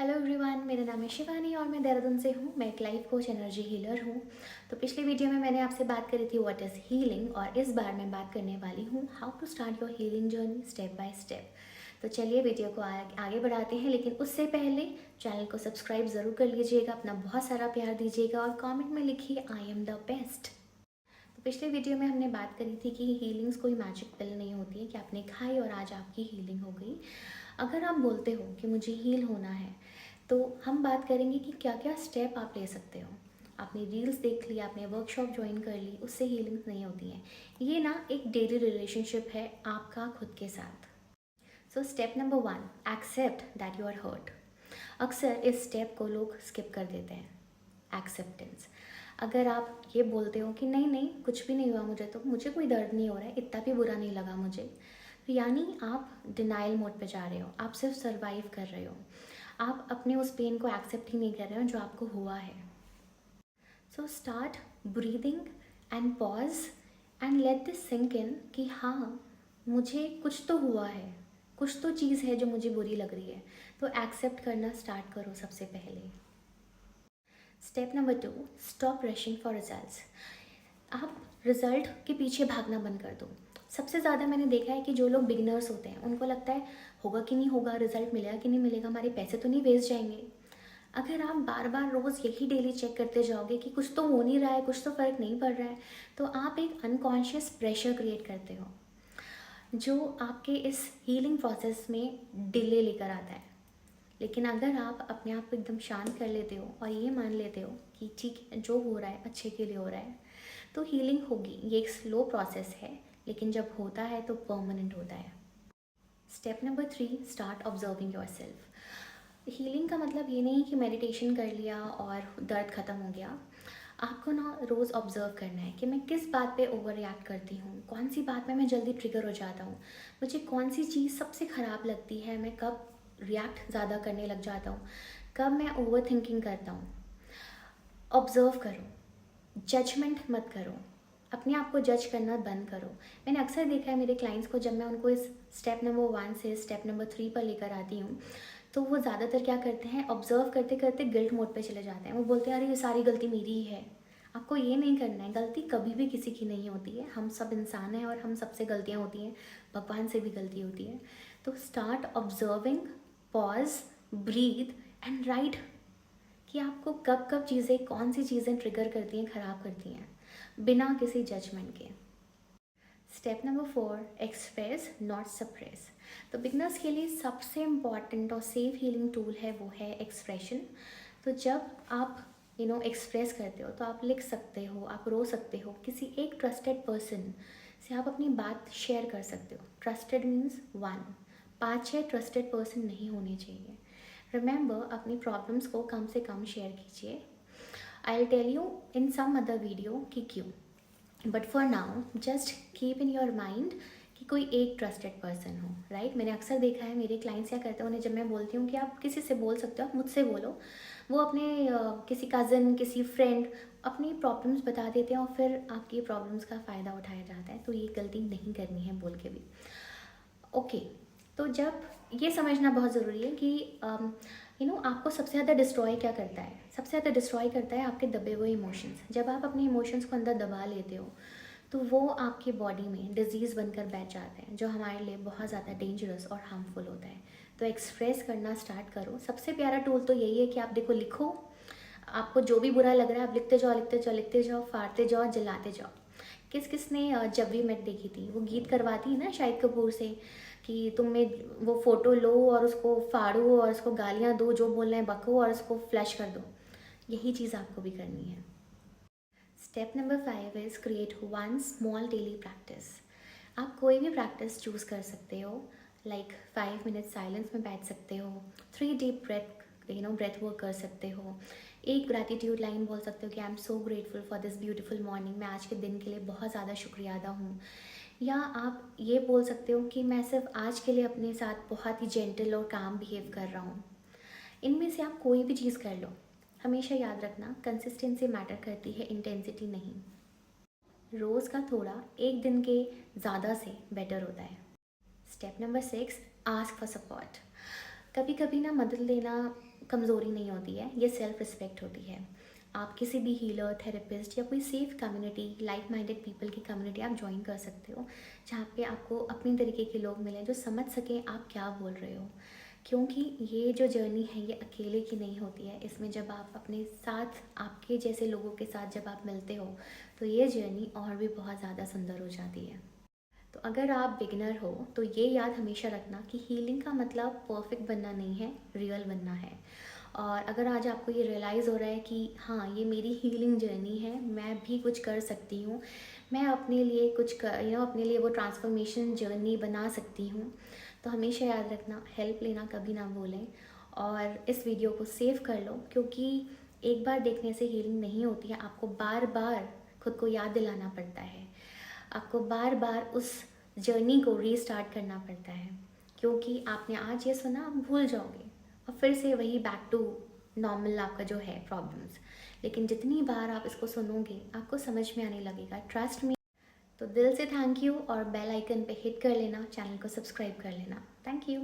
Hello everyone, मेरा नाम है शिवानी और मैं देहरादून से हूँ। मैं एक लाइफ कोच एनर्जी हीलर हूँ। तो पिछली वीडियो में मैंने आपसे बात करी थी व्हाट इज़ हीलिंग, और इस बार मैं बात करने वाली हूँ how to start your healing journey step by step. तो चलिए वीडियो को आगे बढ़ाते हैं, लेकिन उससे पहले चैनल को सब्सक्राइब ज़रूर कर लीजिएगा, अपना बहुत सारा प्यार दीजिएगा और कॉमेंट में लिखिए आई एम द बेस्ट। तो पिछले वीडियो में हमने बात करी थी कि हीलिंग्स कोई मैजिक पिल नहीं होती है कि आपने खाई और आज आपकी हीलिंग हो गई। अगर आप बोलते हो कि मुझे हील होना है, तो हम बात करेंगे कि क्या क्या स्टेप आप ले सकते हो। आपने रील्स देख ली, आपने वर्कशॉप ज्वाइन कर ली, उससे हीलिंग्स नहीं होती हैं। ये ना एक डेली रिलेशनशिप है आपका खुद के साथ। So step number 1, accept that you are hurt. अक्सर इस स्टेप को लोग स्किप कर देते हैं। एक्सेप्टेंस। अगर आप ये बोलते हो कि नहीं नहीं कुछ भी नहीं हुआ मुझे, तो मुझे कोई दर्द नहीं हो रहा है, इतना भी बुरा नहीं लगा मुझे, तो यानी आप डिनाइल मोड पे जा रहे हो। आप सिर्फ सर्वाइव कर रहे हो, आप अपने उस पेन को एक्सेप्ट ही नहीं कर रहे हो जो आपको हुआ है। So start breathing and pause and let this sink in कि हाँ, मुझे कुछ तो हुआ है, कुछ तो चीज़ है जो मुझे बुरी लग रही है। तो एक्सेप्ट करना स्टार्ट करो सबसे पहले। Step number 2, stop rushing for results. आप रिजल्ट के पीछे भागना बंद कर दो। सबसे ज़्यादा मैंने देखा है कि जो लोग बिगिनर्स होते हैं उनको लगता है होगा कि नहीं होगा, रिजल्ट मिलेगा कि नहीं मिलेगा, हमारे पैसे तो नहीं वेस्ट जाएंगे। अगर आप बार बार रोज़ यही डेली चेक करते जाओगे कि कुछ तो हो नहीं रहा है, कुछ तो फ़र्क नहीं पड़ रहा है, तो आप एक अनकॉन्शियस प्रेशर क्रिएट करते हो जो आपके इस हीलिंग प्रोसेस में डिले लेकर आता है। लेकिन अगर आप अपने आप को एकदम शांत कर लेते हो और ये मान लेते हो कि ठीक है, जो हो रहा है अच्छे के लिए हो रहा है, तो हीलिंग होगी। ये एक स्लो प्रोसेस है, लेकिन जब होता है तो परमानेंट होता है। Step number 3, start observing your self. Healing का मतलब ये नहीं कि मेडिटेशन कर लिया और दर्द ख़त्म हो गया। आपको ना रोज़ ऑब्जर्व करना है कि मैं किस बात पे ओवर रिएक्ट करती हूँ, कौन सी बात में मैं जल्दी ट्रिगर हो जाता हूँ, मुझे कौन सी चीज़ सबसे ख़राब लगती है, मैं कब रिएक्ट ज़्यादा करने लग जाता हूँ, कब मैं ओवर थिंकिंग करता हूँ। ऑब्जर्व करो, जजमेंट मत करो, अपने आप को जज करना बंद करो। मैंने अक्सर देखा है मेरे क्लाइंट्स को, जब मैं उनको इस स्टेप नंबर 1 से स्टेप नंबर 3 पर लेकर आती हूँ, तो वो ज़्यादातर क्या करते हैं, ऑब्जर्व करते करते गिल्ट मोड पे चले जाते हैं। वो बोलते हैं अरे ये सारी गलती मेरी ही है। आपको ये नहीं करना है, गलती कभी भी किसी की नहीं होती है। हम सब इंसान हैं और हम सबसे गलतियाँ होती हैं, भगवान से भी गलती होती है। तो start observing, pause, breathe and write कि आपको कब कब चीज़ें, कौन सी चीज़ें ट्रिगर करती हैं, ख़राब करती हैं, बिना किसी जजमेंट के। Step number 4, express not suppress. तो बिगनर्स के लिए सबसे इम्पॉर्टेंट और सेफ हीलिंग टूल है वो है एक्सप्रेशन। तो जब आप एक्सप्रेस करते हो, तो आप लिख सकते हो, आप रो सकते हो, किसी एक ट्रस्टेड पर्सन से आप अपनी बात शेयर कर सकते हो। ट्रस्टेड मीन्स 1, 5-6 ट्रस्टेड पर्सन नहीं होने चाहिए। रिमेंबर, अपनी प्रॉब्लम्स को कम से कम शेयर कीजिए। I will tell you in some other video कि क्यों, but for now just keep in your mind कि कोई एक ट्रस्टेड पर्सन हो, राइट। मैंने अक्सर देखा है मेरे क्लाइंट्स क्या करते हैं, उन्हें जब मैं बोलती हूँ कि आप किसी से बोल सकते हो, आप मुझसे बोलो, वो अपने किसी कज़न, किसी फ्रेंड अपनी प्रॉब्लम्स बता देते हैं और फिर आपकी प्रॉब्लम्स का फ़ायदा उठाया जाता है। तो ये गलती नहीं करनी है बोल के भी। ओके, तो जब ये समझना बहुत ज़रूरी है कि आपको सबसे ज़्यादा डिस्ट्रॉय क्या करता है। सबसे ज़्यादा डिस्ट्रॉय करता है आपके दबे हुए इमोशंस। जब आप अपने इमोशंस को अंदर दबा लेते हो, तो वो आपकी बॉडी में डिजीज़ बनकर बैठ जाते हैं, जो हमारे लिए बहुत ज़्यादा डेंजरस और हार्मफुल होता है। तो एक्सप्रेस करना स्टार्ट करो। सबसे प्यारा टूल तो यही है कि आप देखो, लिखो, आपको जो भी बुरा लग रहा है आप लिखते जाओ, लिखते जाओ, लिखते जाओ, फाड़ते जाओ, जलाते जाओ। किस किस ने जब वी मेट देखी थी, वो गीत करवाती है ना शाहिद कपूर से कि तुम में वो फ़ोटो लो और उसको फाड़ो और उसको गालियाँ दो, जो बोलना है बको और उसको फ्लैश कर दो। यही चीज़ आपको भी करनी है। Step number 5 is create one small daily practice. आप कोई भी प्रैक्टिस चूज़ कर सकते हो, लाइक 5 मिनट साइलेंस में बैठ सकते हो, 3 डीप ब्रेथ वर्क कर सकते हो, एक ग्रैटिट्यूड लाइन बोल सकते हो कि I am so grateful for this beautiful morning, मैं आज के दिन के लिए बहुत ज़्यादा शुक्रिया अदा हूँ। या आप ये बोल सकते हो कि मैं सिर्फ आज के लिए अपने साथ बहुत ही जेंटल और काम बिहेव कर रहा हूँ। इनमें से आप कोई भी चीज़ कर लो। हमेशा याद रखना, कंसिस्टेंसी मैटर करती है, इंटेंसिटी नहीं। रोज़ का थोड़ा एक दिन के ज़्यादा से बेटर होता है। Step number 6, ask for support. कभी कभी ना मदद लेना कमज़ोरी नहीं होती है, ये सेल्फ रिस्पेक्ट होती है। आप किसी भी हीलर, थेरेपिस्ट या कोई safe community, like minded people की कम्युनिटी आप ज्वाइन कर सकते हो, जहाँ पे आपको अपनी तरीके के लोग मिलें जो समझ सकें आप क्या बोल रहे हो। क्योंकि ये जो जर्नी है ये अकेले की नहीं होती है, इसमें जब आप अपने साथ आपके जैसे लोगों के साथ जब आप मिलते हो तो ये जर्नी और भी बहुत ज़्यादा सुंदर हो जाती है। तो अगर आप बिगिनर हो तो ये याद हमेशा रखना कि हीलिंग का मतलब परफेक्ट बनना नहीं है, रियल बनना है। और अगर आज आपको ये रियलाइज़ हो रहा है कि हाँ, ये मेरी हीलिंग जर्नी है, मैं भी कुछ कर सकती हूँ, मैं अपने लिए कुछ कर अपने लिए वो ट्रांसफॉर्मेशन जर्नी बना सकती हूँ, तो हमेशा याद रखना, हेल्प लेना कभी ना भूलें। और इस वीडियो को सेव कर लो, क्योंकि एक बार देखने से हीलिंग नहीं होती है, आपको बार बार खुद को याद दिलाना पड़ता है, आपको बार बार उस जर्नी को रीस्टार्ट करना पड़ता है। क्योंकि आपने आज ये सुना, आप भूल जाओगे और फिर से वही बैक टू नॉर्मल आपका जो है प्रॉब्लम्स। लेकिन जितनी बार आप इसको सुनोगे आपको समझ में आने लगेगा, ट्रस्ट मी। तो दिल से थैंक यू, और बेल आइकन पे हिट कर लेना, चैनल को सब्सक्राइब कर लेना। Thank you.